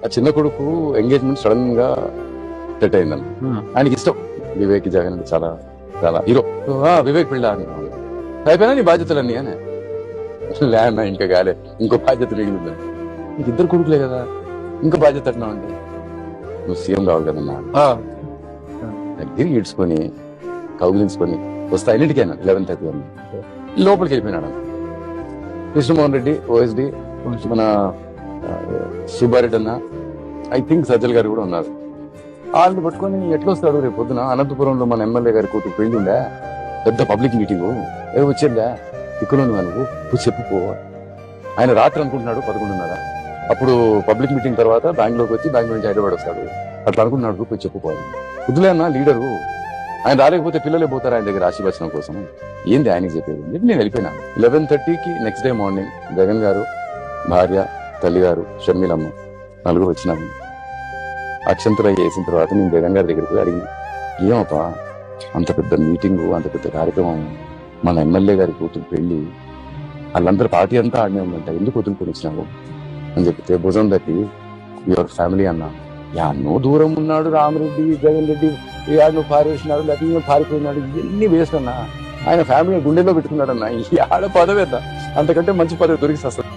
ఆ చిన్న కొడుకు ఎంగేజ్మెంట్ సడన్ గా సెట్ అయిందన్న. ఆయనకి ఇష్టం వివేక్ జగన్ అంటే చాలా చాలా హీరో. వివేక్ పెళ్ళి అయిపోయినా నీ బాధ్యతలన్నీ అని లేనా ఇంకా కాలే, ఇంకో బాధ్యత మిగిలిందని. నీకు ఇద్దరు కొడుకులే కదా, ఇంకో బాధ్యత అంటున్నావు అంటే నువ్వు సీఎం కావాలి కదన్నా. తిరిగి ఇడ్చుకొని కౌగిలించుకొని వస్తా ఎన్నింటికైనా 11:30 లోపలికి వెళ్ళిపోయినాడు. కృష్ణమోహన్ రెడ్డి, ఓఎస్డి, మన సుబ్బారెడ్డి అన్న, ఐ థింక్ సజ్జల్ గారు కూడా ఉన్నారు. వాళ్ళని పట్టుకొని ఎట్లా వస్తాడు రేపు పొద్దున? అనంతపురంలో మన ఎమ్మెల్యే గారి కూతురు పెళ్లి ఉందా, పెద్ద పబ్లిక్ మీటింగు, ఏ వచ్చిందా ఇక్కడ నువ్వు చెప్పుకో. ఆయన రాత్రి అనుకుంటున్నాడు 11:30, అప్పుడు పబ్లిక్ మీటింగ్ తర్వాత బెంగళూరుకి వచ్చి బెంగళూరు నుంచి హైదరాబాద్ వస్తాడు. అట్లా అనుకుంటున్నాడు, పోయి చెప్పుకోవాలి. వద్దులే అన్న లీడరు, ఆయన రాలేకపోతే పిల్లలే పోతారు ఆయన దగ్గర ఆశీర్వచనం కోసం, ఏంది ఆయనకి చెప్పేది అని నేను వెళ్ళిపోయినా. 11:30కి నెక్స్ట్ డే మార్నింగ్ జగన్ గారు, భార్య, తల్లి గారు, షర్మిలమ్మ నలుగురు వచ్చినాము. అక్షంతలు వేసిన తర్వాత నేను జగన్ గారి దగ్గరికి పోయి అడిగిన, ఏమప్పా అంత పెద్ద మీటింగు, అంత పెద్ద కార్యక్రమం, మన ఎమ్మెల్యే గారి కూతురు పెళ్లి, వాళ్ళందరూ పార్టీ అంతా ఆడనే ఉందంట, ఎందుకు వదులుకొని వచ్చినావు అని చెప్తే భుజం తట్టి యువర్ ఫ్యామిలీ అన్నా. యాన్నో దూరం ఉన్నాడు రామరెడ్డి, జగన్ రెడ్డి, నువ్వు పారేసినాడు, లేకపోతే పారిపోయినాడు, ఇవన్నీ వేస్ట్ అన్నా. ఆయన ఫ్యామిలీ గుండెల్లో పెట్టుకున్నాడు అన్న. ఈ ఆడ పదవి అంతకంటే మంచి పదవి దొరికి వస్తుంది.